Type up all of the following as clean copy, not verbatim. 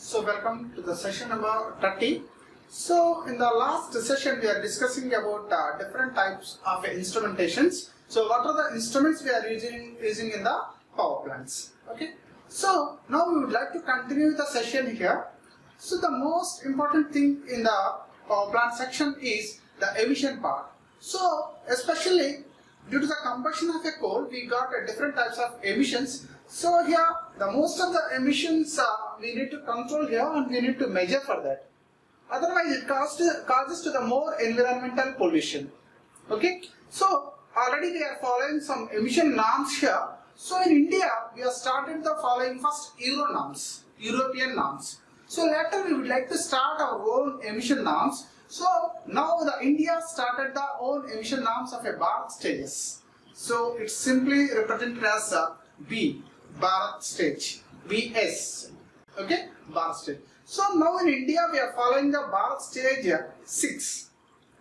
So welcome to the session number 30. So in the last session we are discussing about different types of instrumentations. So what are the instruments we are using in the power plants? Okay. So now we would like to continue the session here. So the most important thing in the power plant section is the emission part. So especially due to the combustion of a coal, we got different types of emissions. So here the most of the emissions we need to control here and we need to measure for that. Otherwise it causes to the more environmental pollution. Okay. So already we are following some emission norms here. So in India we have started the following first Euro norms, European norms. So later we would like to start our own emission norms. So now the India started the own emission norms of a Bharat stages. So it's simply represented as B, Bharat stage, BS. Okay, Bharat stage. So now in India we are following the Bharat stage 6.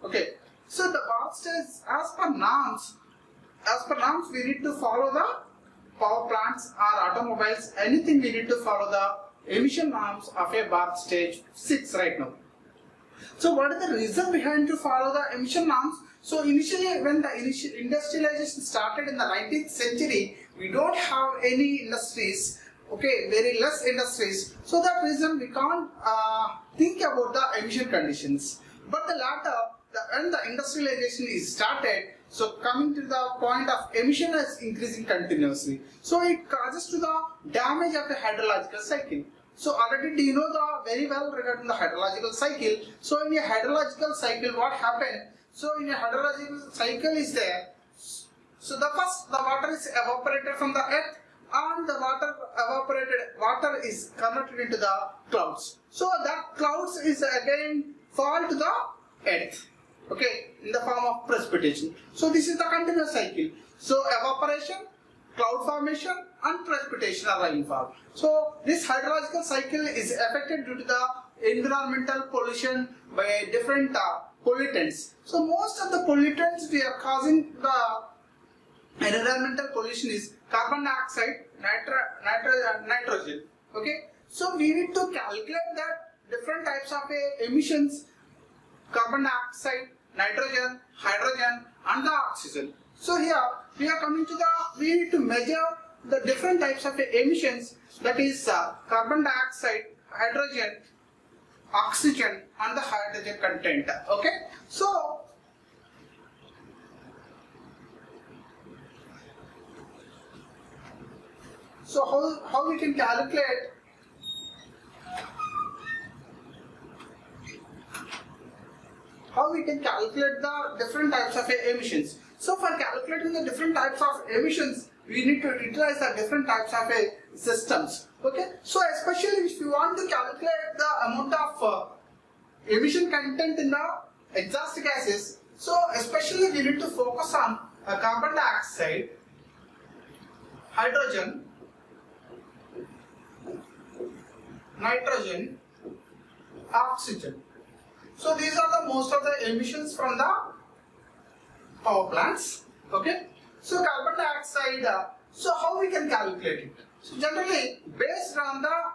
Okay. So the Bharat stage as per norms we need to follow the power plants or automobiles, anything we need to follow the emission norms of a Bharat stage 6 right now. So what is the reason behind to follow the emission norms? So initially when the industrialization started in the 19th century, we don't have any industries, okay, very less industries. So that reason we can't think about the emission conditions. But the latter, when the industrialization is started, so coming to the point of emission is increasing continuously. So it causes to the damage of the hydrological cycle. So already do you know the very well regarding the hydrological cycle. So in a hydrological cycle what happened? So in a hydrological cycle is there. So the water is evaporated from the earth and the water is converted into the clouds. So that clouds is again fall to the earth. Okay, in the form of precipitation. So this is the continuous cycle. So evaporation, cloud formation and precipitation or rainfall. So this hydrological cycle is affected due to the environmental pollution by different pollutants. So most of the pollutants we are causing the environmental pollution is carbon dioxide, nitrogen. Okay. So we need to calculate that different types of emissions, carbon dioxide, nitrogen, hydrogen and the oxygen. So here we are coming to we need to measure the different types of emissions, that is carbon dioxide, hydrogen, oxygen and the hydrogen content. Okay. So how we can calculate the different types of emissions. So for calculating the different types of emissions, we need to utilize the different types of systems. Okay. So especially if you want to calculate the amount of emission content in the exhaust gases, so especially we need to focus on carbon dioxide, hydrogen, nitrogen, oxygen. So these are the most of the emissions from the power plants. Okay. So carbon dioxide, so how we can calculate it? So generally based on the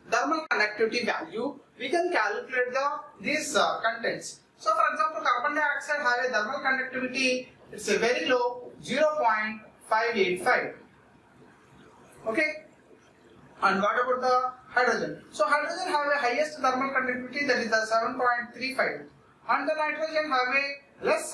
thermal conductivity value, we can calculate these contents. So for example, carbon dioxide have a thermal conductivity, it's a very low 0.585. Okay. And what about the hydrogen? So hydrogen have a highest thermal conductivity, that is the 7.35, and the nitrogen have a less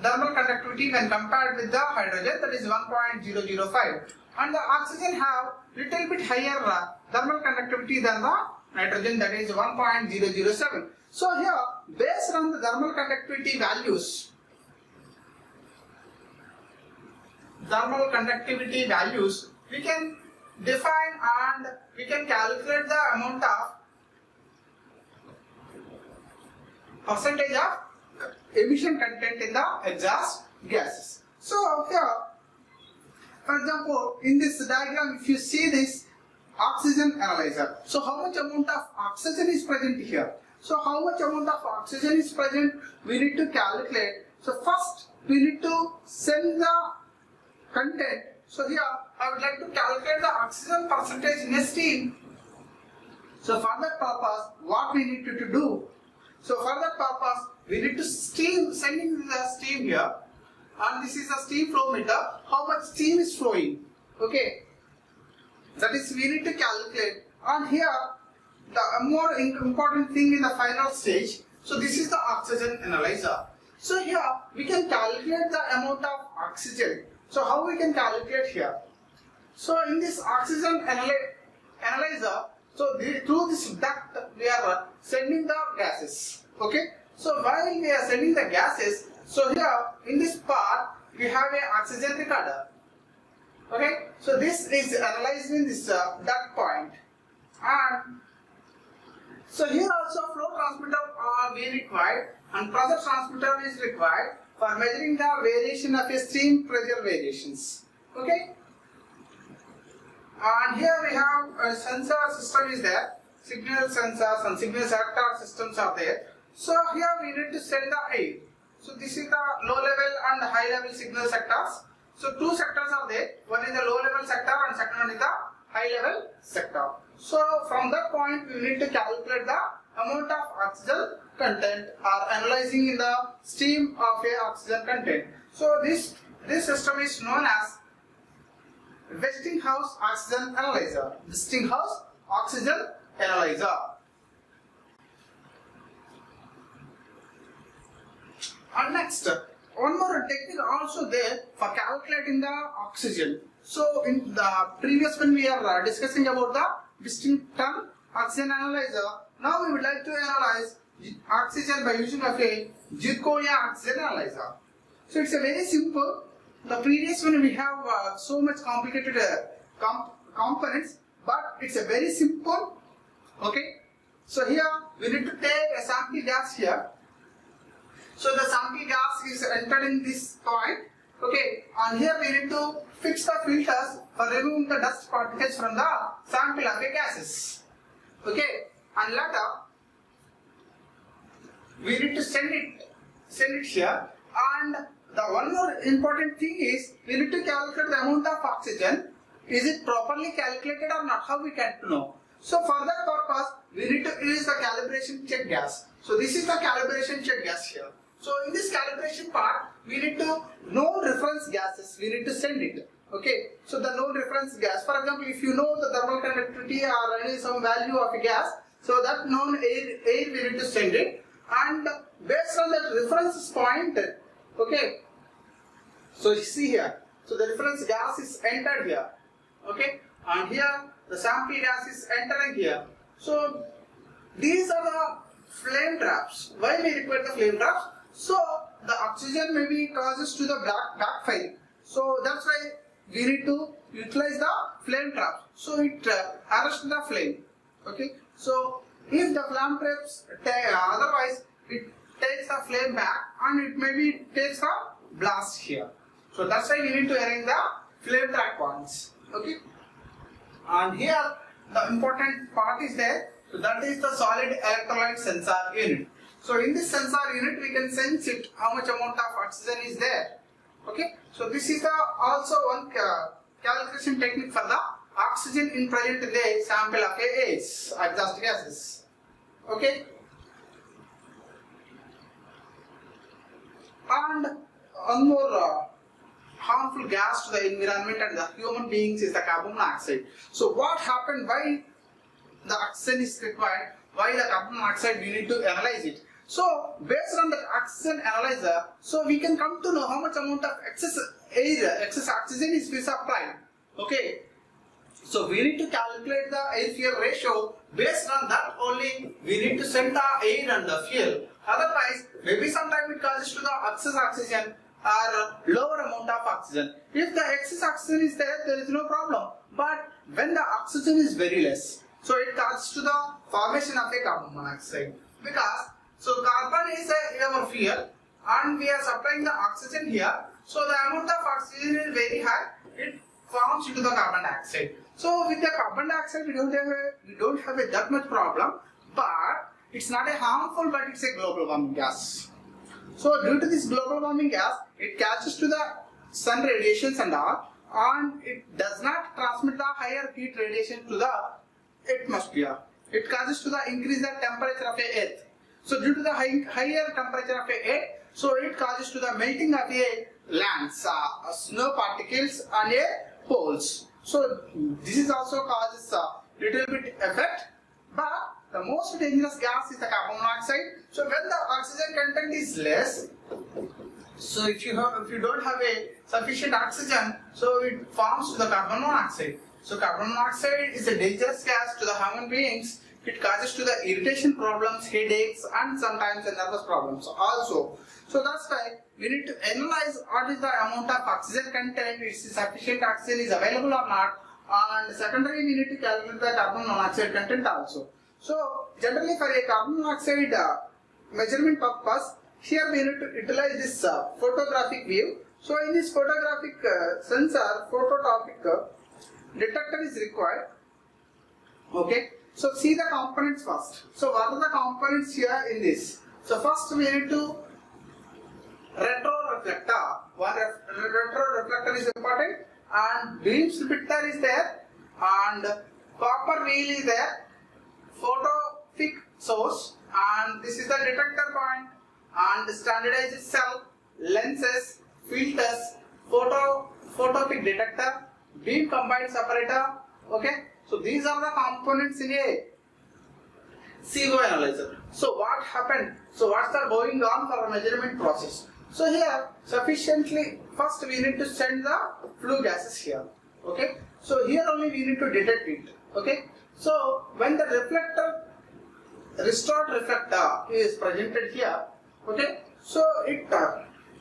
thermal conductivity when compared with the hydrogen, that is 1.005, and the oxygen have little bit higher thermal conductivity than the nitrogen, that is 1.007. So here based on the thermal conductivity values, we can define and we can calculate the amount of percentage of emission content in the exhaust gases. So here, for example, in this diagram, if you see this oxygen analyzer, so how much amount of oxygen is present here? So how much amount of oxygen is present, we need to calculate. So first we need to send the content. So here I would like to calculate the oxygen percentage in a steam. So for that purpose, what we need to do? So for that purpose, we need to sending the steam here, and this is a steam flow meter. How much steam is flowing? Okay, that is we need to calculate. And here, the more important thing in the final stage. So this is the oxygen analyzer. So here we can calculate the amount of oxygen. So how we can calculate here? So in this oxygen analyzer, so through this duct we are sending the gases. Okay. So while we are sending the gases, so here in this part we have a oxygen recorder. Okay. So this is analyzed in this duct point, and so here also flow transmitter are required and pressure transmitter is required for measuring the variation of a stream pressure variations. Okay. And here we have a sensor system is there, signal sensors and signal sector systems are there. So here we need to send the air. So this is the low level and high level signal sectors. So two sectors are there. One is the low level sector and second one is the high level sector. So from that point we need to calculate the amount of oxygen content or analyzing in the stream of a oxygen content. So this system is known as Westinghouse oxygen analyzer. Westinghouse oxygen analyzer. And next, one more technique also there for calculating the oxygen. So in the previous one we are discussing about the Westinghouse oxygen analyzer. Now we would like to analyze oxygen by using of a zirconia oxygen analyzer. So it's a very simple. The previous one we have so much complicated components, but it's a very simple. Okay. So here we need to take a sample gas here. So the sample gas is entered in this point. Okay, and here we need to fix the filters for removing the dust particles from the sample of the gases. Okay, and later we need to send it here. And the one more important thing is we need to calculate the amount of oxygen. Is it properly calculated or not? How we can know? So for that purpose we need to use the calibration check gas. So this is the calibration check gas here. So in this calibration part, we need to known reference gases. We need to send it. Okay. So the known reference gas. For example, if you know the thermal conductivity or any some value of a gas, so that known air we need to send it, and based on that reference point. Okay. So you see here. So the reference gas is entered here. Okay. And here the sample gas is entering here. So these are the flame traps. Why we require the flame traps? So the oxygen may be causes to the backfire. So that's why we need to utilize the flame traps. So it arrests the flame. Okay. So if the flame traps otherwise it takes the flame back and it maybe takes a blast here. So that's why we need to arrange the flame trap points. Okay. And here the important part is there. So that is the solid electrolyte sensor unit. So in this sensor unit we can sense it how much amount of oxygen is there. Okay. So this is the also one calculation technique for the oxygen in present in the sample of a exhaust gases. Okay. And one more harmful gas to the environment and the human beings is the carbon monoxide. So what happened? Why the oxygen is required? Why the carbon monoxide? We need to analyze it. So based on the oxygen analyzer, so we can come to know how much amount of excess air, excess oxygen is supplied. Okay. So we need to calculate the air-fuel ratio. Based on that only, we need to send the air and the fuel. Otherwise, maybe sometimes it causes to the excess oxygen or lower amount of oxygen. If the excess oxygen is there, there is no problem. But when the oxygen is very less, so it causes to the formation of a carbon monoxide. Because so carbon is our fuel and we are supplying the oxygen here. So the amount of oxygen is very high. It forms into the carbon dioxide. So with the carbon dioxide we don't have that much problem. But it's not a harmful, but it's a global warming gas. So due to this global warming gas, it catches to the sun radiations and all, and it does not transmit the higher heat radiation to the atmosphere. It causes to the increase the temperature of a earth. So due to the higher temperature of a earth, so it causes to the melting of a lands, snow particles on a poles. So this is also causes a little bit effect, but the most dangerous gas is the carbon monoxide. So when the oxygen content is less, so if you don't have a sufficient oxygen, so it forms to the carbon monoxide. So carbon monoxide is a dangerous gas to the human beings. It causes to the irritation problems, headaches, and sometimes the nervous problems also. So that's why we need to analyze what is the amount of oxygen content, if sufficient oxygen is available or not, and secondary we need to calculate the carbon monoxide content also. So generally for a carbon monoxide measurement purpose, here we need to utilize this photographic view. So in this photographic sensor, phototopic detector is required. Okay. So see the components first. So what are the components here in this? So first we need to retroreflector. One retroreflector is important, and beam splitter is there, and copper wheel is there, photopic source, and this is the detector point, and standardized cell, lenses, filters, photopic detector, beam combined separator. Okay. So these are the components in a CO analyzer. So what happened? So what's the going on for a measurement process? So here sufficiently first we need to send the flue gases here. Okay. So here only we need to detect it. Okay. So when the restored reflector is presented here. Okay. So it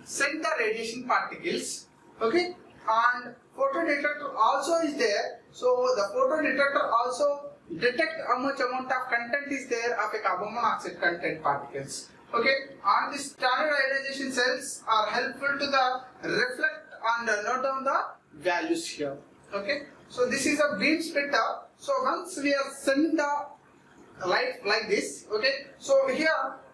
send the radiation particles. Okay. And photodetector also is there. So the photodetector also detect how much amount of content is there of a carbon monoxide content particles. Okay, and the standard ionization cells are helpful to the reflect and note down the values here. Okay, so this is a beam splitter. So once we are sending the light like this, okay, so here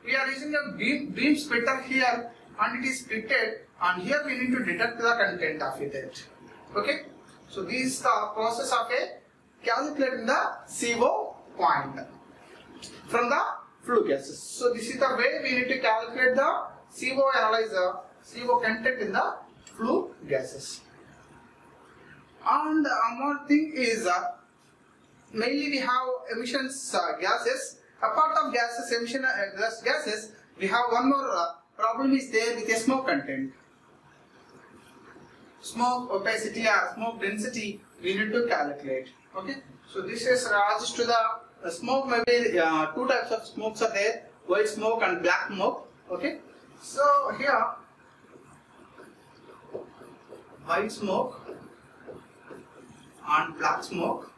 we are using a beam splitter here, and it is splitted, and here we need to detect the content of it. Okay, so this is the process of a calculating the CO point from the flue gases. So this is the way we need to calculate the CO analyzer, CO content in the flue gases. And one more thing is mainly we have emissions gases. Apart of gases, emission gases, we have one more problem is there with a smoke content. Smoke opacity or smoke density we need to calculate. Okay, so this is regards to the smoke. Maybe two types of smokes are there: white smoke and black smoke. Okay, so here white smoke and black smoke.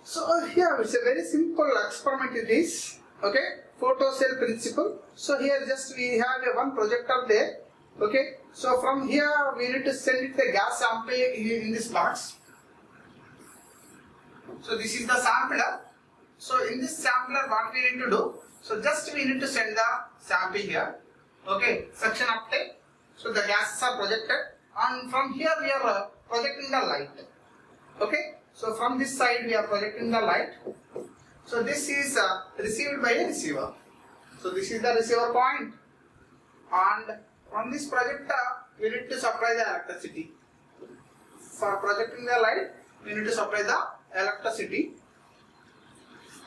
So here it's a very simple experiment it is. Okay, photocell principle. So here just we have a one projector there. Okay, so from here we need to send it the gas sample in this box. So this is the sampler. So in this sampler what we need to do? So just we need to send the sample here. Okay, suction uptake. So the gases are projected, and from here we are projecting the light. Okay, so from this side we are projecting the light. So this is received by a receiver. So this is the receiver point, and from this projector we need to supply the electricity. For projecting the light we need to supply the electricity,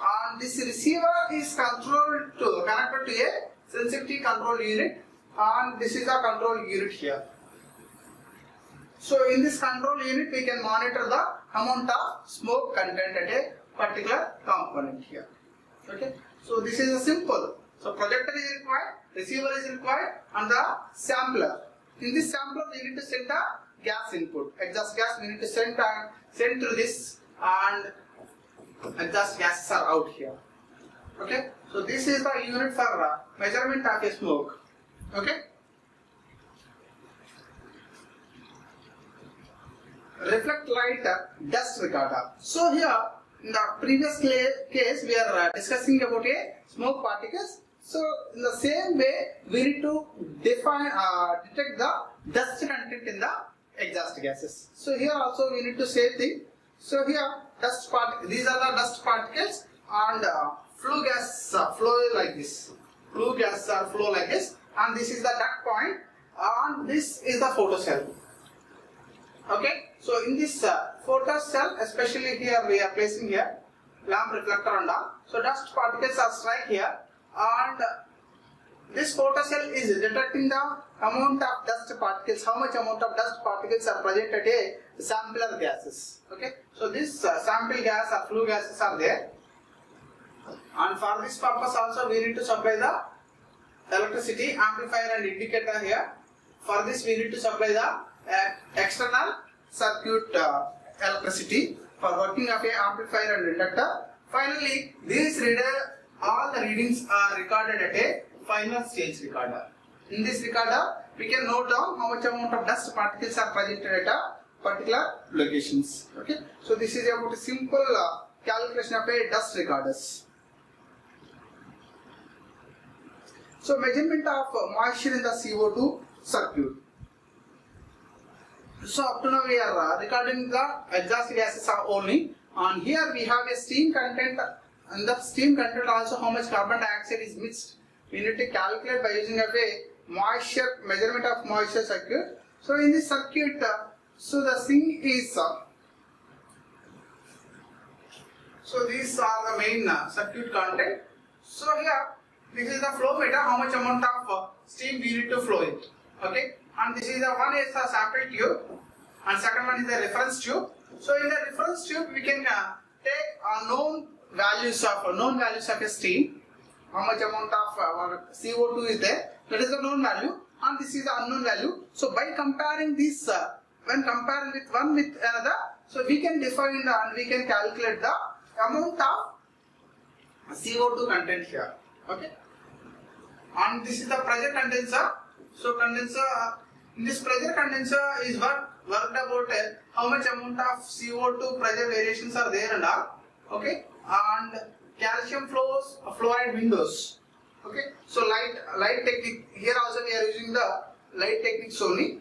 and this receiver is connected to a sensitivity control unit, and this is the control unit here. So in this control unit we can monitor the amount of smoke content at a particular component here. Okay, so this is a simple. So projector is required, receiver is required, and the sampler. In this sampler we need to send the gas input. Exhaust gas we need to send through this, and exhaust gases are out here. Okay, so this is the unit for measurement of a smoke. Okay. Reflect light dust recorder. So here in the previous case we are discussing about a smoke particles. So in the same way we need to detect the dust content in the exhaust gases. So here also we need to same thing. So here these are the dust particles, and flue gas flow like this. Flue gas flow like this, and this is the duct point, and this is the photocell. Okay, so in this photocell, especially here we are placing here lamp reflector and all. So dust particles are strike here, and this photocell is detecting the amount of dust particles, how much amount of dust particles are present at a sampler gases. Okay, so this sample gas or flue gases are there, and for this purpose also we need to supply the electricity amplifier and indicator here. For this we need to supply the external circuit electricity for working of a amplifier and inductor. Finally, this reader, all the readings are recorded at a final stage recorder. In this recorder, we can note down how much amount of dust particles are present at a particular locations. Okay, so this is about a simple calculation of a dust recorders. So measurement of moisture in the CO2 circuit. So up to now we are recording the exhaust gases only, and here we have a steam content, and the steam content also how much carbon dioxide is mixed. We need to calculate by using a moisture measurement of moisture circuit. So in this circuit, so the thing is, so these are the main circuit content. So here this is the flow meter, how much amount of steam we need to flow it. Okay, and this is the one is the sample tube, and second one is the reference tube. So in the reference tube we can take known values of a steam. How much amount of CO2 is there? That is the known value, and this is the unknown value. So by comparing this, when comparing with one with another, so we can define and we can calculate the amount of CO2 content here. Okay, and this is the pressure condenser. So condenser, in this pressure condenser is worked about how much amount of CO2 pressure variations are there and all. Okay, and calcium flows, fluoride windows. Okay, so light technique, here also we are using the light techniques only.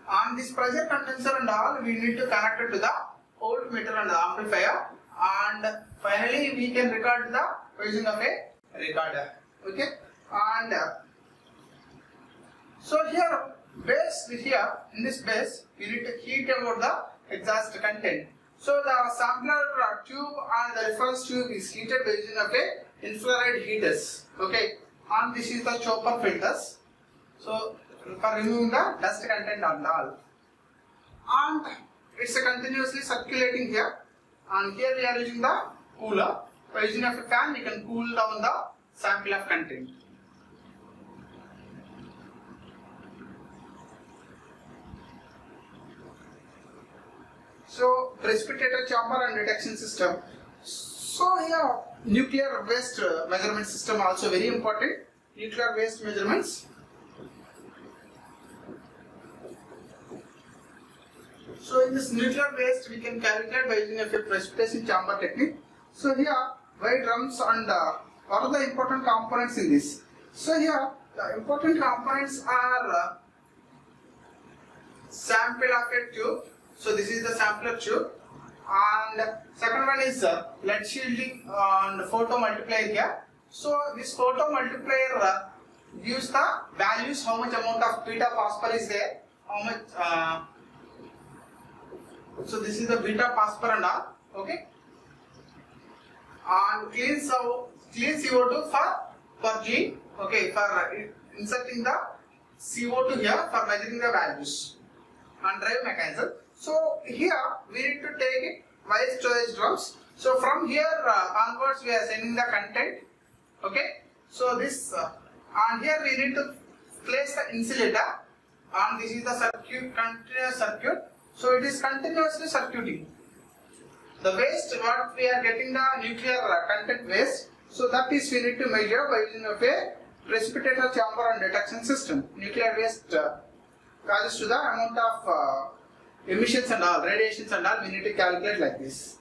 And this pressure condenser and all we need to connect it to the voltmeter and the amplifier, and finally we can record the using of a recorder. Okay, and so here in this base we need to heat about the exhaust content. So the sampler tube and the reference tube is heated by using of a infrared heaters. Okay, and this is the chopper filters. So for removing the dust content and all, and it's continuously circulating here. And here we are using the cooler. By using of a fan, we can cool down the sample of content. So precipitator chamber and detection system. So here nuclear waste measurement system also very important. Nuclear waste measurements. So in this nuclear waste we can calculate by using a precipitation chamber technique. So here wide drums and what are the important components in this? So here the important components are sample of a tube. So this is the sampler tube, and second one is lead shielding and photo multiplier here. So this photo multiplier gives the values, how much amount of beta phosphor is there, how much. So this is the beta phosphor and all. Okay, and clean CO2 per gene. Okay, for inserting the CO2 here for measuring the values, and drive mechanism. So here we need to take it via storage drums. So from here onwards we are sending the content. Okay, so this and here we need to place the insulator, and this is the circuit, continuous circuit. So it is continuously circuiting. The waste what we are getting, the nuclear content waste. So that is we need to measure by using of a precipitator chamber and detection system. Nuclear waste causes to the amount of emissions and all, radiations and all, we need to calculate like this.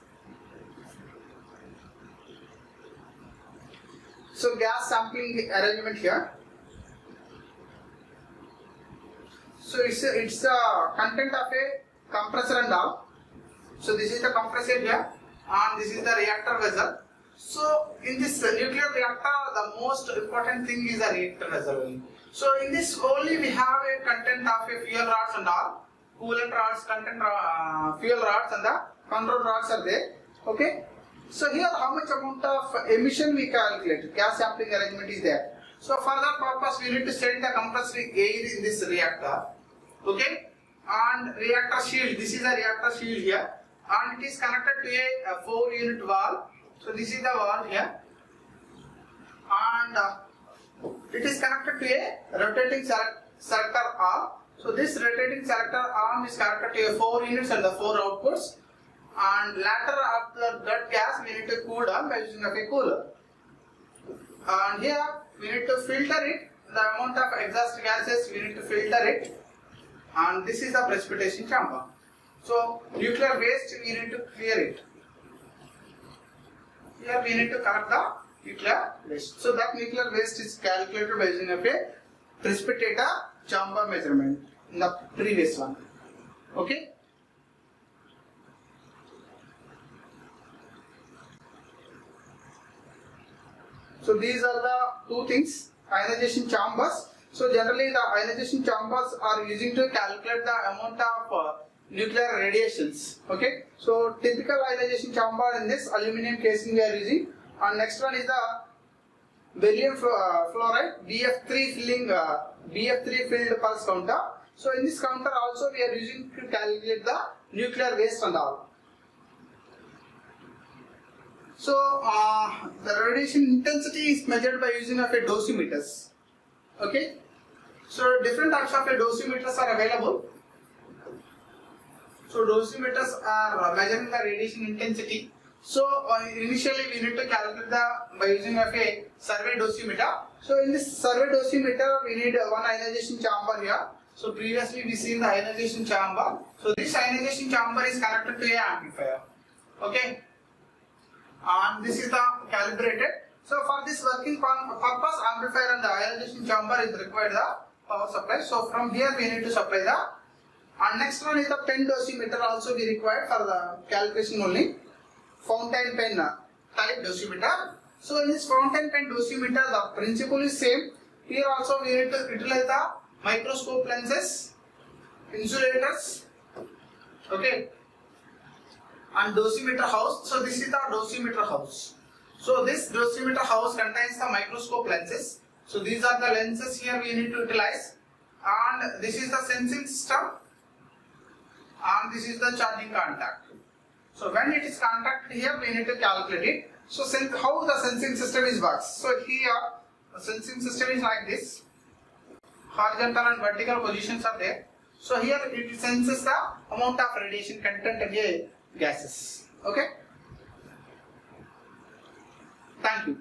So gas sampling arrangement here. So it's the content of a compressor and all. So this is the compressor here, and this is the reactor vessel. So in this nuclear reactor, the most important thing is the reactor vessel. So in this only we have a content of a fuel rods and all, coolant rods, fuel rods and the control rods are there. Okay. So here how much amount of emission we calculate, gas sampling arrangement is there. So for that purpose we need to set the compressed air in this reactor. Okay. And reactor shield, this is the reactor shield here, and it is connected to a 4-unit valve. So this is the valve here, and it is connected to a rotating selector arm. So this rotating selector arm is connected to a 4 units and the 4 outputs. And later after that gas we need to cool down by using of a cooler. And here we need to filter it. The amount of exhaust gases we need to filter it. And this is the precipitation chamber. So nuclear waste we need to clear it. Here we need to collect the nuclear waste. So that nuclear waste is calculated by using of a precipitator chamber measurement in the previous one. Okay. So these are the two things, ionization chambers. So generally the ionization chambers are using to calculate the amount of nuclear radiations. Okay. So typical ionization chamber in this aluminum casing we are using. And next one is the beryllium fluoride BF3 filled pulse counter. So in this counter also we are using to calculate the nuclear waste and all. So the radiation intensity is measured by using of a dosimeters. Okay. So different types of a dosimeters are available. So dosimeters are measuring the radiation intensity. So initially we need to calculate by using of a survey dosimeter. So in this survey dosimeter we need one ionization chamber here. So previously we seen the ionization chamber. So this ionization chamber is connected to an amplifier. Okay. And this is the calibrated. So for this working purpose, amplifier and the ionization chamber is required the power supply. So from here we need to supply the. And next one is the pen dosimeter also be required for the calculation only. Fountain pen type dosimeter. So in this fountain pen dosimeter, the principle is same. Here also we need to utilize the microscope lenses, insulators. Okay. And dosimeter house. So this is the dosimeter house. So this dosimeter house contains the microscope lenses. So these are the lenses here we need to utilize. And this is the sensing system. And this is the charging contact. So when it is contacted here, we need to calculate it. So how the sensing system is works. So here the sensing system is like this. Horizontal and vertical positions are there. So here it senses the amount of radiation content in the gases. Okay. Thank you.